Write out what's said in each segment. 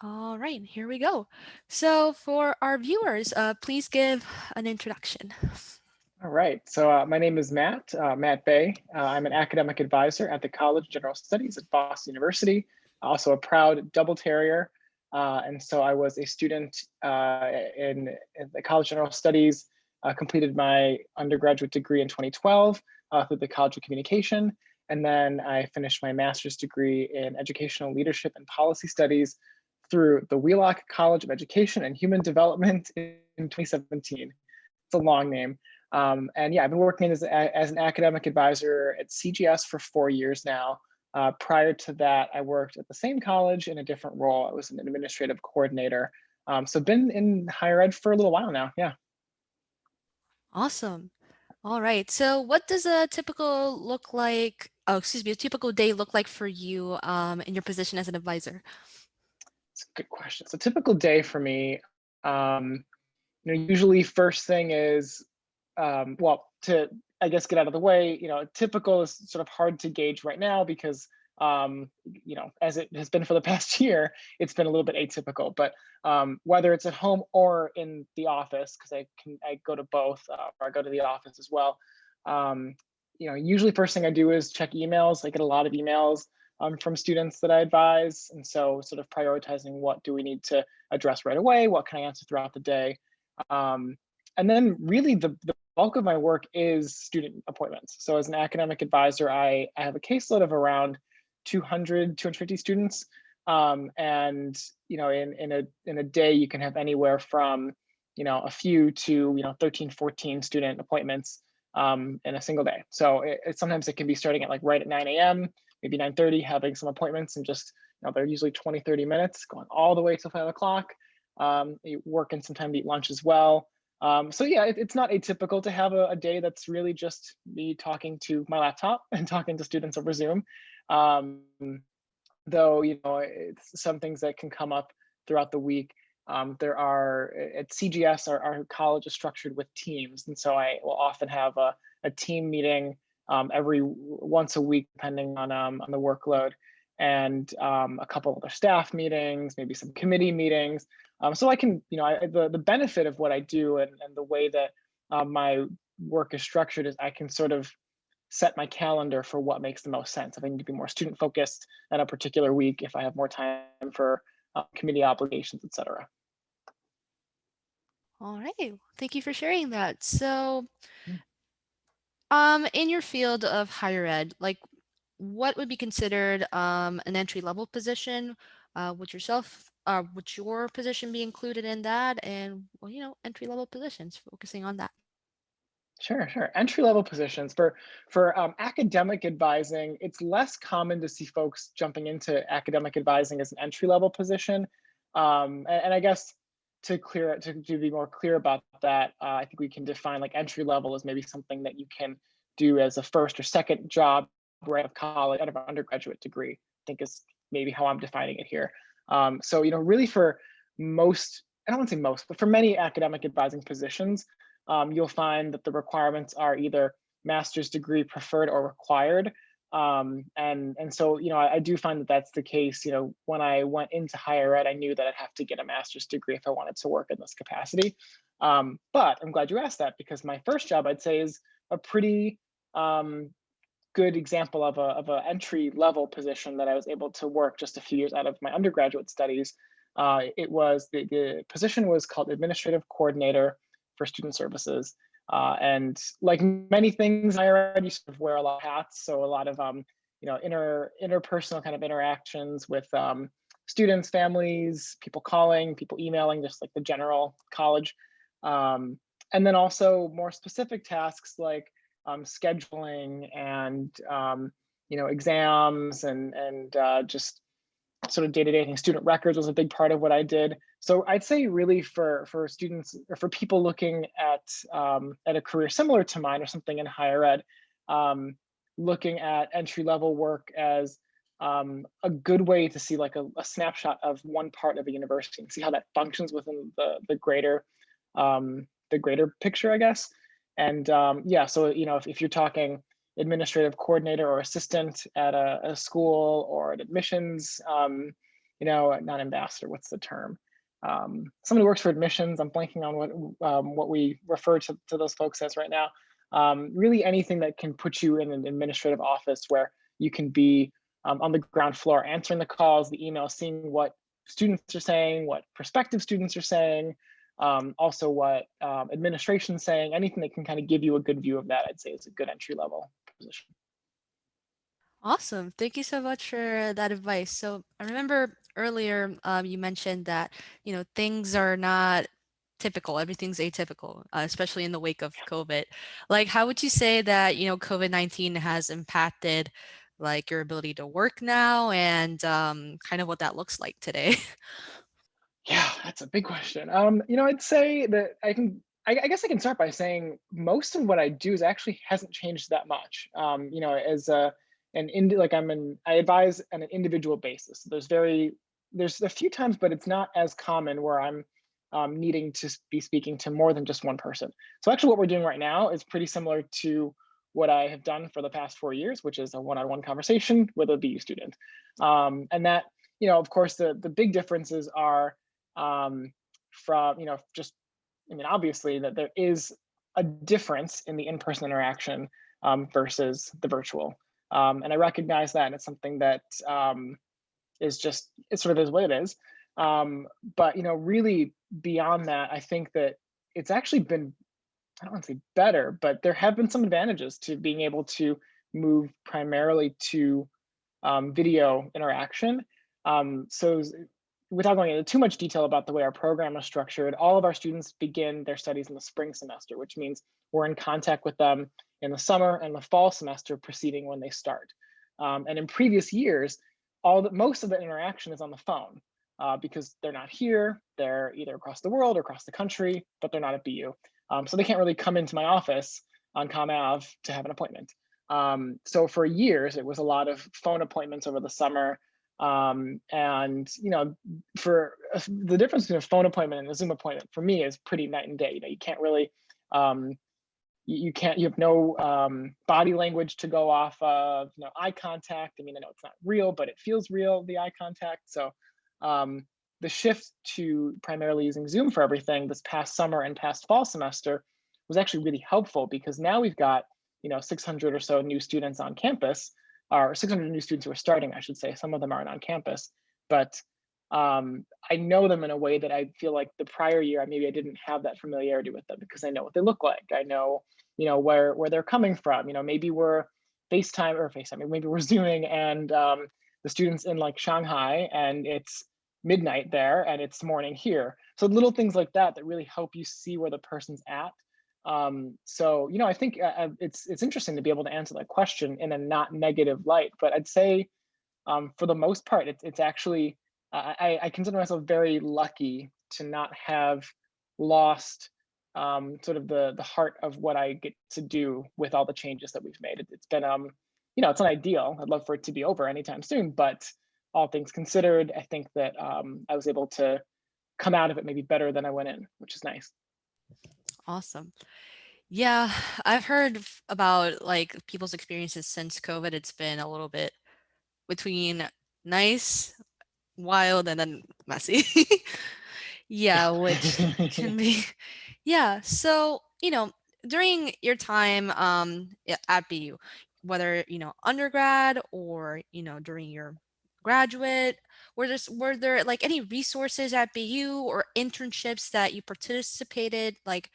All right, here we go. So for our viewers, please give an introduction. All right. So my name is Matt Bay. I'm an academic advisor at the College of General Studies at Boston University, also a proud double terrier. And so I was a student in the College of General Studies, completed my undergraduate degree in 2012 through the College of Communication. And then I finished my master's degree in educational leadership and policy studies through the Wheelock College of Education and Human Development in 2017. It's a long name. And yeah, I've been working as an academic advisor at CGS for 4 years now. Prior to that, I worked at the same college in a different role. I was an administrative coordinator. So been in higher ed for a little while now. Yeah. Awesome. All right. So what does a typical look like? Oh, excuse me, a typical day look like for you in your position as an advisor? It's a good question. So typical day for me, um, usually first thing is, well, to I guess get out of the way, typical is sort of hard to gauge right now because, as it has been for the past year, it's been a little bit atypical. But whether it's at home or in the office, because I go to both, or I go to the office as well. Um, Usually first thing I do is check emails. I get a lot of emails from students that I advise, and so sort of prioritizing what do we need to address right away, what can I answer throughout the day. Um, and then really the bulk of my work is student appointments. So as an academic advisor, I have a caseload of around 200, 250 students. And in a day, you can have anywhere from a few to 13, 14 student appointments in a single day. So sometimes it can be starting at like right at 9 a.m., maybe 9:30, having some appointments and just they're usually 20, 30 minutes, going all the way till 5 o'clock. You work in some time to eat lunch as well. So yeah, it's not atypical to have a day that's really just me talking to my laptop and talking to students over Zoom. Um, though, it's some things that can come up throughout the week. There are at CGS, our college is structured with teams, and so I will often have a team meeting every once a week, depending on the workload, and a couple other staff meetings, maybe some committee meetings. So I can, the benefit of what I do and the way that my work is structured is I can sort of set my calendar for what makes the most sense. If I need to be more student focused in a particular week, if I have more time for committee obligations, et cetera. All right. Thank you for sharing that. So, Mm. in your field of higher ed, like what would be considered an entry level position? Would your position be included in that? And well, entry level positions, focusing on that. Sure, sure. Entry level positions for academic advising, it's less common to see folks jumping into academic advising as an entry level position. And I guess to be more clear about that, I think we can define like entry level as maybe something that you can do as a first or second job right out of college, out of an undergraduate degree. I think is maybe how I'm defining it here. So really for most, I don't want to say most, but for many academic advising positions, you'll find that the requirements are either master's degree preferred or required. And so, I do find that that's the case. When I went into higher ed, I knew that I'd have to get a master's degree if I wanted to work in this capacity. But I'm glad you asked that because my first job, I'd say, is a pretty good example of a entry level position that I was able to work just a few years out of my undergraduate studies. It was the position was called administrative coordinator for student services. And like many things I already sort of wear a lot of hats. So a lot of interpersonal kind of interactions with students, families, people calling, people emailing, just like the general college. And then also more specific tasks like scheduling and exams and just sort of day-to-day things. Student records was a big part of what I did. So I'd say really for students or for people looking at a career similar to mine or something in higher ed, looking at entry-level work as a good way to see like a snapshot of one part of a university and see how that functions within the greater picture, I guess. And yeah, so if you're talking administrative coordinator or assistant at a school or at admissions, not ambassador, what's the term? Someone who works for admissions. I'm blanking on what we refer to those folks as right now. Really anything that can put you in an administrative office where you can be on the ground floor, answering the calls, the emails, seeing what students are saying, what prospective students are saying, also what administration's saying. Anything that can kind of give you a good view of that, I'd say, is a good entry level position. Awesome. Thank you so much for that advice. So I remember earlier you mentioned that, things are not typical, everything's atypical, especially in the wake of COVID. Like, how would you say that, COVID-19 has impacted like your ability to work now and kind of what that looks like today? Yeah, that's a big question. I'd say that I guess I can start by saying most of what I do is actually hasn't changed that much. As an like I advise on an individual basis. There's a few times, but it's not as common where I'm needing to be speaking to more than just one person. So actually, what we're doing right now is pretty similar to what I have done for the past 4 years, which is a one-on-one conversation with a BU student. And that, of course, the big differences are from just obviously that there is a difference in the in-person interaction versus the virtual, and I recognize that, and it's something that is just it sort of is what it is. But really beyond that, I think that it's actually been, I don't want to say better, but there have been some advantages to being able to move primarily to video interaction. So without going into too much detail about the way our program is structured, all of our students begin their studies in the spring semester, which means we're in contact with them in the summer and the fall semester preceding when they start. And in previous years, most of the interaction is on the phone because they're not here. They're either across the world or across the country, but they're not at BU. So they can't really come into my office on Com Ave to have an appointment. So for years, it was a lot of phone appointments over the summer. And for the difference between a phone appointment and a Zoom appointment for me is pretty night and day. You can't really, um, you have no body language to go off of, eye contact. I mean, I know it's not real, but it feels real, the eye contact. So um, the shift to primarily using Zoom for everything this past summer and past fall semester was actually really helpful because now we've got 600 or so new students on campus, or 600 new students who are starting, I should say. Some of them aren't on campus, but I know them in a way that I feel like the prior year maybe I didn't have that familiarity with them because I know what they look like. I know where they're coming from. Maybe we're FaceTime, maybe we're Zooming, and the students in like Shanghai, and it's midnight there and it's morning here. So little things like that that really help you see where the person's at. So I think it's interesting to be able to answer that question in a not negative light. But I'd say for the most part, it's actually I consider myself very lucky to not have lost sort of the heart of what I get to do with all the changes that we've made. It's been it's not ideal. I'd love for it to be over anytime soon, but all things considered, I think that I was able to come out of it maybe better than I went in, which is nice. Awesome. Yeah, I've heard about like people's experiences since COVID. It's been a little bit between nice, wild, and then messy. Yeah, which Yeah. can be yeah. So, during your time at BU, whether, undergrad or, during your graduate, were there like any resources at BU or internships that you participated like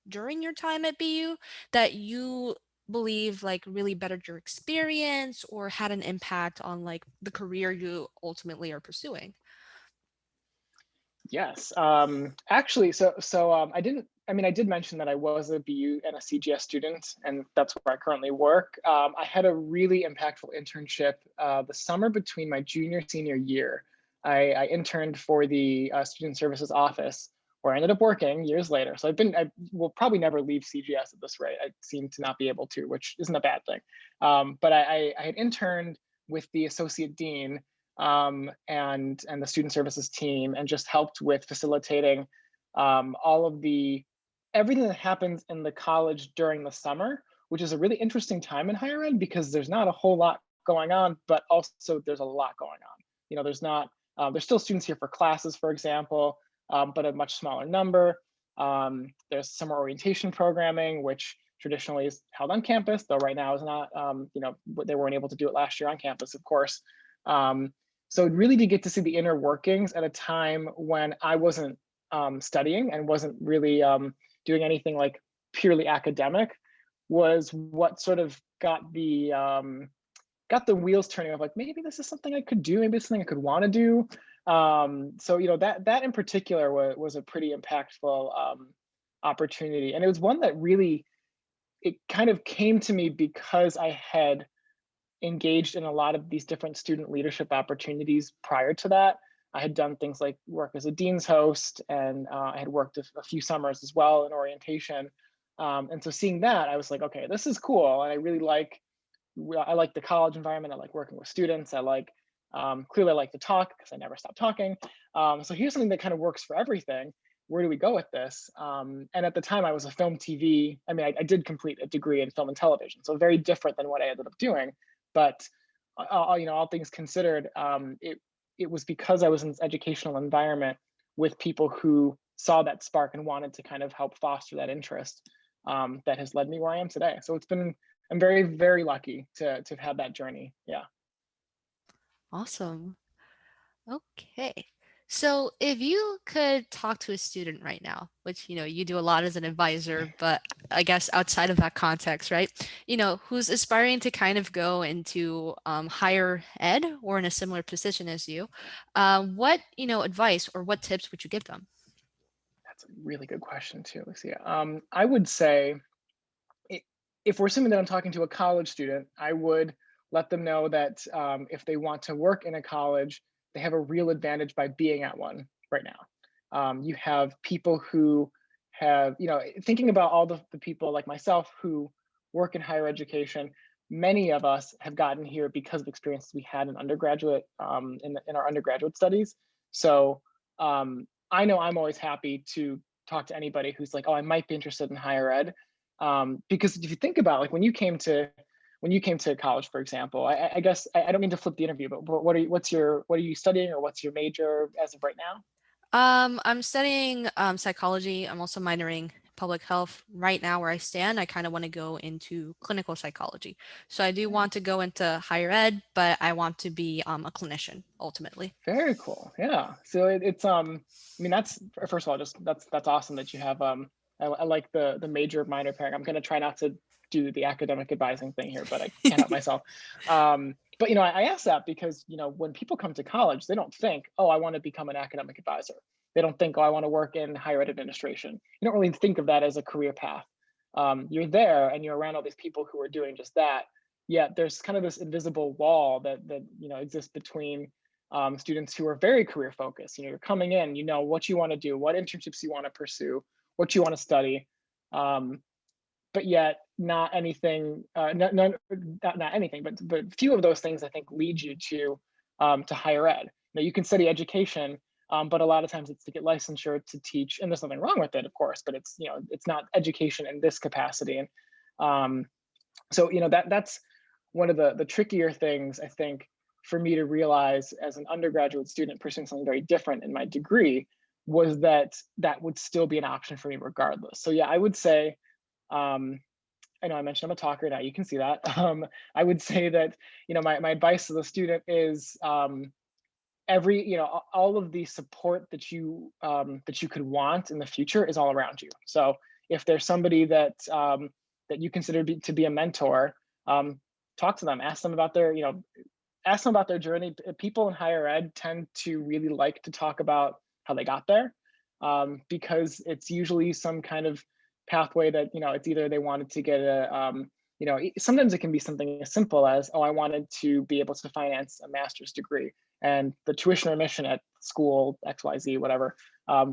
during your time at BU that you believe like really bettered your experience or had an impact on like the career you ultimately are pursuing? Yes. Actually, I didn't. I mean, I did mention that I was a BU and a CGS student, and that's where I currently work. I had a really impactful internship the summer between my junior senior year. I interned for the student services office, where I ended up working years later. So I will probably never leave CGS at this rate. I seem to not be able to, which isn't a bad thing. But I had interned with the associate dean and the student services team, and just helped with facilitating all of the everything that happens in the college during the summer, which is a really interesting time in higher ed because there's not a whole lot going on, but also there's a lot going on. There's not There's still students here for classes, for example, but a much smaller number. There's summer orientation programming, which traditionally is held on campus, though right now is not. They weren't able to do it last year on campus, of course. Um, so really to get to see the inner workings at a time when I wasn't studying and wasn't really doing anything like purely academic was what sort of got the wheels turning of like maybe this is something I could do, maybe it's something I could want to do. So that in particular was a pretty impactful opportunity, and it was one that really it kind of came to me because I had engaged in a lot of these different student leadership opportunities prior to that. I had done things like work as a dean's host, and I had worked a few summers as well in orientation. And so seeing that, I was like, okay, this is cool, and I like the college environment. I like working with students. I like clearly I like to talk because I never stop talking. So here's something that kind of works for everything. Where do we go with this? And at the time, I was a film TV. I mean, I did complete a degree in film and television, so very different than what I ended up doing. But all things considered, it was because I was in this educational environment with people who saw that spark and wanted to kind of help foster that interest that has led me where I am today. So I'm very, very lucky to have had that journey. Yeah. Awesome. Okay. So if you could talk to a student right now, which you do a lot as an advisor, but I guess outside of that context, right? Who's aspiring to kind of go into higher ed or in a similar position as you, what advice or what tips would you give them? That's a really good question too, Lucia. I would say i- if we're assuming that I'm talking to a college student, I would let them know that if they want to work in a college, they have a real advantage by being at one right now. You have people who have, thinking about all the people like myself who work in higher education, many of us have gotten here because of experiences we had in undergraduate, in our undergraduate studies. So I know I'm always happy to talk to anybody who's like, oh, I might be interested in higher ed, because if you think about like when you came to college, for example, I guess I don't mean to flip the interview, but what are you studying or what's your major as of right now? I'm studying psychology. I'm also minoring public health. Right now, where I stand, I kind of want to go into clinical psychology. So I do Yeah, want to go into higher ed, but I want to be a clinician ultimately. very cool. Yeah. So it's I mean that's first of all just that's awesome that you have I like the major minor pairing. I'm gonna try not to do the academic advising thing here, but I can't help myself. But I ask that because when people come to college, they don't think, oh, I want to become an academic advisor. They don't think, oh, I want to work in higher ed administration. You don't really think of that as a career path. You're there and you're around all these people who are doing just that. Yet there's kind of this invisible wall that exists between students who are very career focused. You're coming in, what you want to do, what internships you want to pursue, what you want to study, um, but yet not anything, not anything, but few of those things I think lead you to higher ed. Now you can study education, but a lot of times it's to get licensure to teach, and there's nothing wrong with it, of course, but it's not education in this capacity, and um, so that's one of the trickier things I think for me to realize as an undergraduate student pursuing something very different in my degree was that that would still be an option for me regardless. So yeah, I would say um, I know I mentioned I'm a talker now, you can see that. I would say that my advice to the student is all of the support that you could want in the future is all around you. So if there's somebody that you consider to be a mentor, talk to them, ask them about their journey. People in higher ed tend to really like to talk about how they got there, because it's usually some kind of pathway that it's either they wanted to get sometimes it can be something as simple as, oh, I wanted to be able to finance a master's degree, and the tuition or admission at school XYZ, whatever,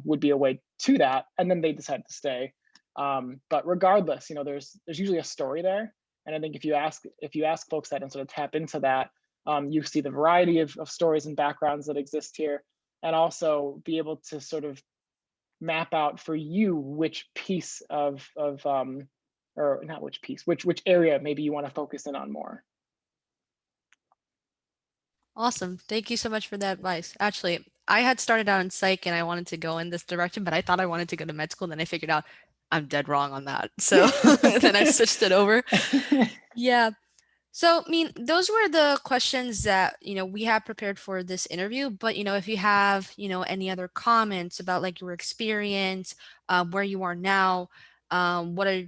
would be a way to that, and then they decide to stay. But regardless, there's usually a story there, and I think if you ask folks that and sort of tap into that, you see the variety of stories and backgrounds that exist here, and also be able to sort of map out for you which piece or not which piece, which area maybe you want to focus in on more. Awesome. Thank you so much for that advice. Actually, I had started out in psych and I wanted to go in this direction, but I thought I wanted to go to med school. Then I figured out I'm dead wrong on that. So then I switched it over. Yeah. So, I mean, those were the questions that, we have prepared for this interview. But, if you have, any other comments about like your experience, where you are now, what are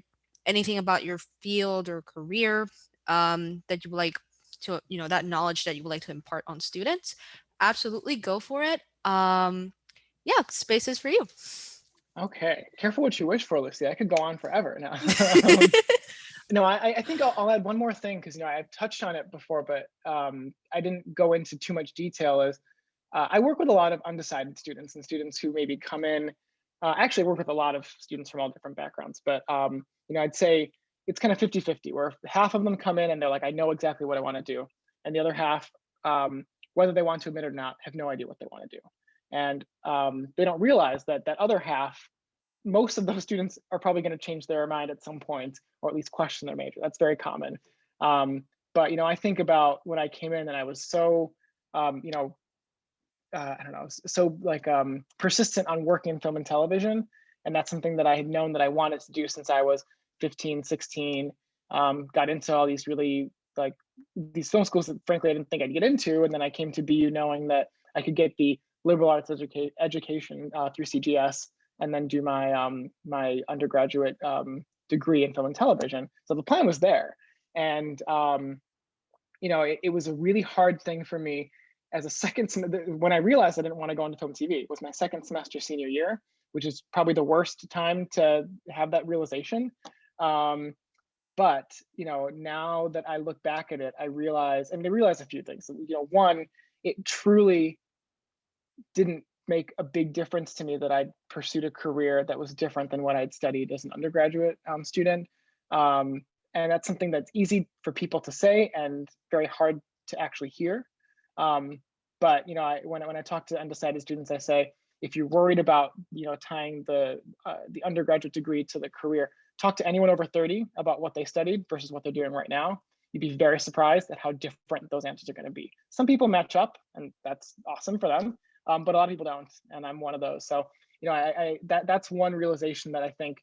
anything about your field or career, that you would like to, that knowledge that you would like to impart on students, absolutely go for it. Yeah, space is for you. Okay, careful what you wish for, Lucy. I could go on forever now. No, I think I'll add one more thing because I've touched on it before, but I didn't go into too much detail. Is I work with a lot of undecided students and students who maybe come in. Actually, I work with a lot of students from all different backgrounds, but I'd say it's kind of 50-50, where half of them come in and they're like, I know exactly what I want to do, and the other half, whether they want to admit it or not, have no idea what they want to do, and they don't realize that that other half, most of those students are probably going to change their mind at some point or at least question their major. That's very common. But I think about when I came in and I was so I don't know, so like persistent on working in film and television, and that's something that I had known that I wanted to do since I was 15, 16. Got into all these really like these film schools that frankly I didn't think I'd get into, and then I came to BU knowing that I could get the liberal arts education through CGS, and then do my undergraduate degree in film and television. So the plan was there, and it was a really hard thing for me as a when I realized I didn't want to go into film and TV. It was my second semester senior year, which is probably the worst time to have that realization. Um, but now that I look back at it, I realize a few things. One, it truly didn't make a big difference to me that I pursued a career that was different than what I'd studied as an undergraduate student. Um, and that's something that's easy for people to say and very hard to actually hear. Um, but when I talk to undecided students, I say, if you're worried about tying the undergraduate degree to the career, talk to anyone over 30 about what they studied versus what they're doing right now. You'd be very surprised at how different those answers are going to be. Some people match up, and that's awesome for them, but a lot of people don't, and I'm one of those. So that's one realization that I think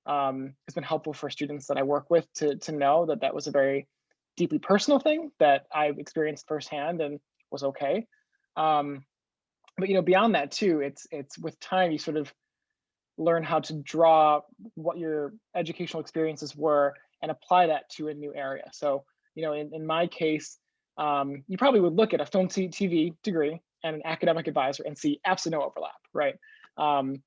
has been helpful for students that I work with to know that that was a very deeply personal thing that I've experienced firsthand and was okay. Um, but beyond that too, it's with time you sort of learn how to draw what your educational experiences were and apply that to a new area. So in my case, you probably would look at a film TV degree and an academic advisor and see absolutely no overlap, right? Um,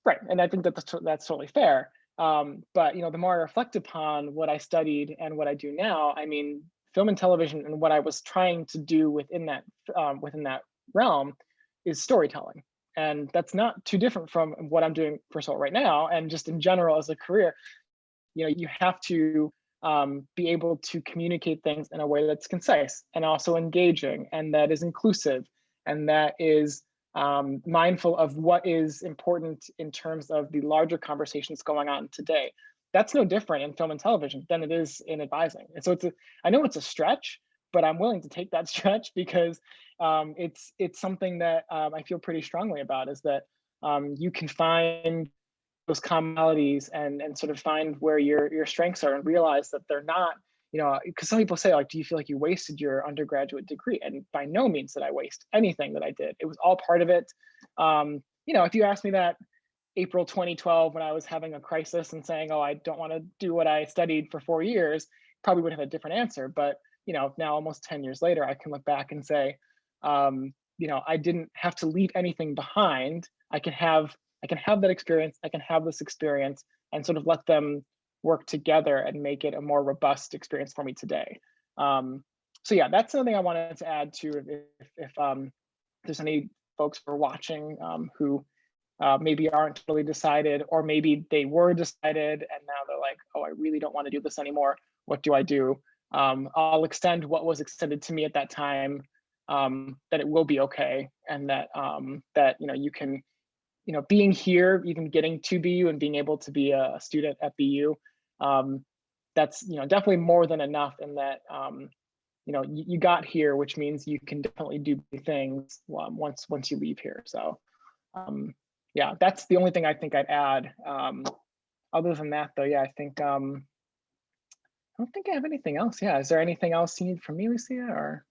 right, and I think that that's totally fair. But the more I reflect upon what I studied and what I do now, I mean, film and television and what I was trying to do within that realm is storytelling, and that's not too different from what I'm doing first of all right now, and just in general as a career. You have to be able to communicate things in a way that's concise and also engaging and that is inclusive and that is mindful of what is important in terms of the larger conversations going on today. That's no different in film and television than it is in advising. And so I know it's a stretch, but I'm willing to take that stretch because it's something that I feel pretty strongly about, is that you can find those commonalities and sort of find where your strengths are and realize that they're not, because some people say, like, do you feel like you wasted your undergraduate degree? And by no means did I waste anything that I did. It was all part of it. If you asked me that April 2012 when I was having a crisis and saying, oh, I don't want to do what I studied for 4 years, probably would have a different answer. But now almost 10 years later, I can look back and say, I didn't have to leave anything behind. I can have that experience. I can have this experience and sort of let them work together and make it a more robust experience for me today. So yeah, that's something I wanted to add to if there's any folks who are watching who maybe aren't really decided, or maybe they were decided and now they're like, oh, I really don't want to do this anymore. What do I do? I'll extend what was extended to me at that time, that it will be okay, and that you can, being here, even getting to BU and being able to be a student at BU, that's definitely more than enough, and that you got here, which means you can definitely do big things once you leave here. So yeah, that's the only thing I think I'd add. Other than that, though, yeah, I don't think I have anything else. Yeah, is there anything else you need from me, Lucia? Or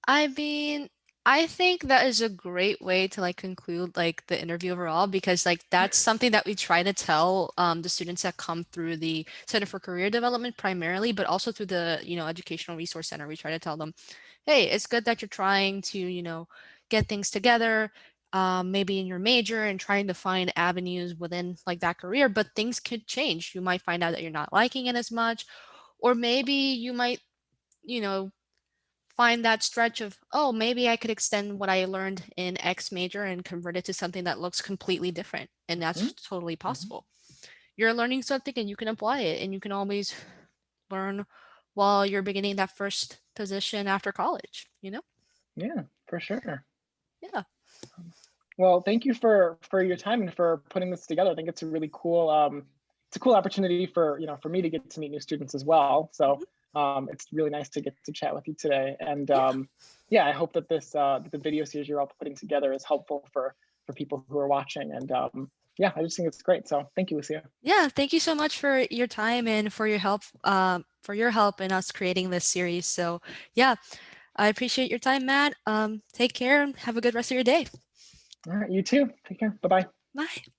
I mean, I think that is a great way to like conclude like the interview overall because like that's something that we try to tell the students that come through the Center for Career Development primarily, but also through the, Educational Resource Center. We try to tell them, hey, it's good that you're trying to, get things together, maybe in your major and trying to find avenues within like that career, but things could change. You might find out that you're not liking it as much, or maybe you might, you know, find that stretch of, oh, maybe I could extend what I learned in X major and convert it to something that looks completely different. And that's mhm, totally mhm. possible. You're learning something and you can apply it, and you can always learn while you're beginning that first position after college? Yeah, for sure. Yeah. Well, thank you for your time and for putting this together. I think it's a cool opportunity for me to get to meet new students as well. So Mhm. it's really nice to get to chat with you today. And Yeah. yeah, I hope that that the video series you're all putting together is helpful for people who are watching. And yeah, I just think it's great. So thank you, Lucia. Yeah. Thank you so much for your time and for your help in us creating this series. So yeah, I appreciate your time, Matt. Take care and have a good rest of your day. All right, you too. Take care. Bye bye. Bye.